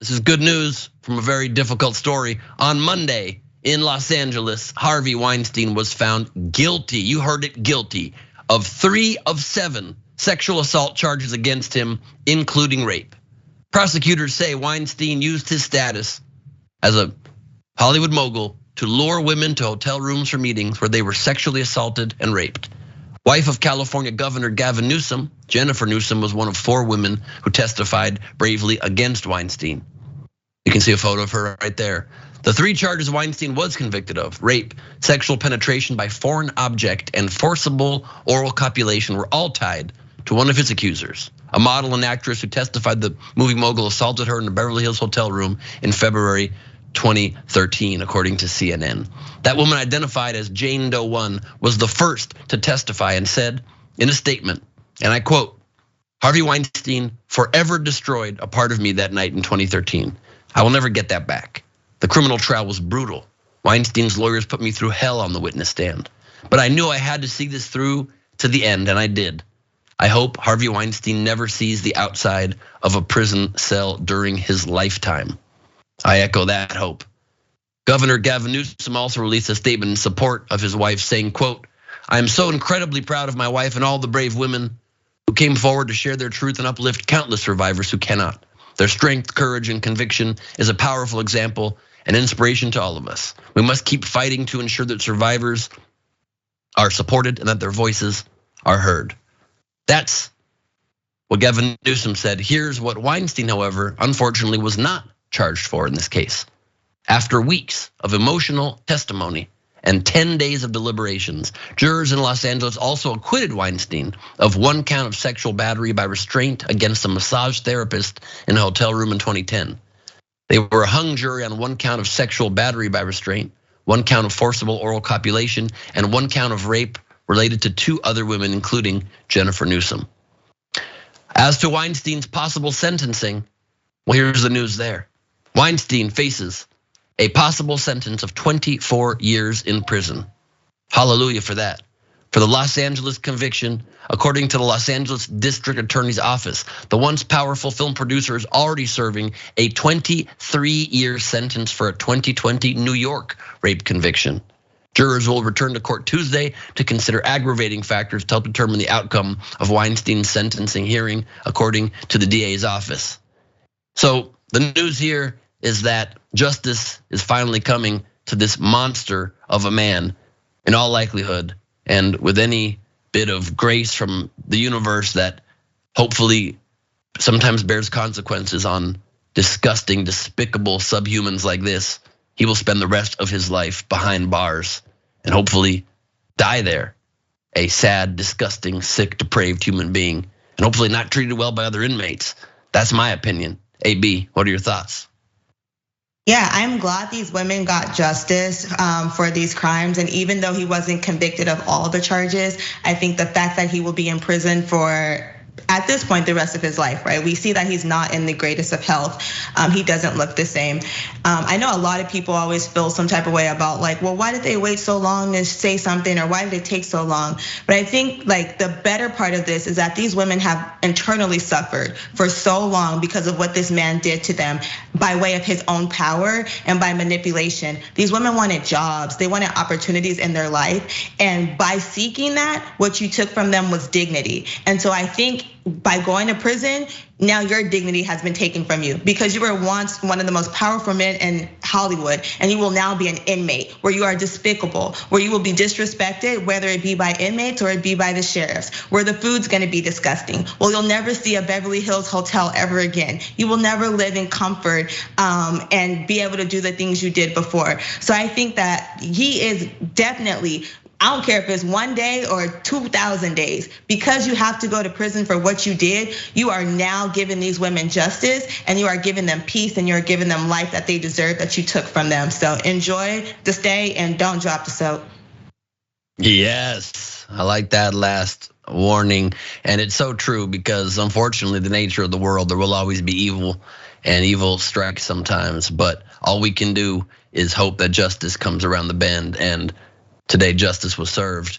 This is good news from a very difficult story. On Monday in Los Angeles, Harvey Weinstein was found guilty. You heard it, guilty of 3 of 7 sexual assault charges against him, including rape. Prosecutors say Weinstein used his status as a Hollywood mogul to lure women to hotel rooms for meetings where they were sexually assaulted and raped. Wife of California Governor Gavin Newsom, Jennifer Newsom, was one of 4 women who testified bravely against Weinstein. You can see a photo of her right there. The 3 charges Weinstein was convicted of, rape, sexual penetration by foreign object, and forcible oral copulation, were all tied to one of his accusers, a model and actress who testified the movie mogul assaulted her in a Beverly Hills hotel room in February 2013, according to CNN. That woman, identified as Jane Doe 1, was the first to testify and said in a statement, and I quote, "Harvey Weinstein forever destroyed a part of me that night in 2013. I will never get that back. The criminal trial was brutal. Weinstein's lawyers put me through hell on the witness stand. But I knew I had to see this through to the end, and I did. I hope Harvey Weinstein never sees the outside of a prison cell during his lifetime." I echo that hope. Governor Gavin Newsom also released a statement in support of his wife, saying, quote, "I am so incredibly proud of my wife and all the brave women who came forward to share their truth and uplift countless survivors who cannot. Their strength, courage, and conviction is a powerful example and inspiration to all of us. We must keep fighting to ensure that survivors are supported and that their voices are heard." That's what Gavin Newsom said. Here's what Weinstein, however, unfortunately was not charged for in this case. After weeks of emotional testimony and 10 days of deliberations, jurors in Los Angeles also acquitted Weinstein of 1 count of sexual battery by restraint against a massage therapist in a hotel room in 2010. They were a hung jury on 1 count of sexual battery by restraint, 1 count of forcible oral copulation, and 1 count of rape related to 2 other women, including Jennifer Newsom. As to Weinstein's possible sentencing, well, here's the news there. Weinstein faces a possible sentence of 24 years in prison. Hallelujah for that. For the Los Angeles conviction, according to the Los Angeles District Attorney's Office, the once powerful film producer is already serving a 23-year sentence for a 2020 New York rape conviction. Jurors will return to court Tuesday to consider aggravating factors to help determine the outcome of Weinstein's sentencing hearing, according to the DA's office. So the news here is that justice is finally coming to this monster of a man, in all likelihood, and with any bit of grace from the universe that hopefully sometimes bears consequences on disgusting, despicable subhumans like this. He will spend the rest of his life behind bars and hopefully die there, a sad, disgusting, sick, depraved human being, and hopefully not treated well by other inmates. That's my opinion. A.B., what are your thoughts? Yeah, I'm glad these women got justice for these crimes. And even though he wasn't convicted of all the charges, I think the fact that he will be in prison for, at this point, the rest of his life, right? We see that he's not in the greatest of health. He doesn't look the same. I know a lot of people always feel some type of way about like, well, why did they wait so long to say something, or why did it take so long? But I think like the better part of this is that these women have internally suffered for so long because of what this man did to them by way of his own power and by manipulation. These women wanted jobs, they wanted opportunities in their life. And by seeking that, what you took from them was dignity. And so I think by going to prison, now your dignity has been taken from you because you were once one of the most powerful men in Hollywood, and you will now be an inmate where you are despicable, where you will be disrespected, whether it be by inmates or it be by the sheriffs, where the food's gonna be disgusting. Well, you'll never see a Beverly Hills hotel ever again. You will never live in comfort and be able to do the things you did before. So I think that he is definitely, I don't care if it's 1 day or 2,000 days, because you have to go to prison for what you did, you are now giving these women justice, and you are giving them peace, and you're giving them life that they deserve that you took from them. So enjoy the stay and don't drop the soap. Yes, I like that last warning. And it's so true because unfortunately the nature of the world, there will always be evil, and evil strikes sometimes. But all we can do is hope that justice comes around the bend, and today justice was served.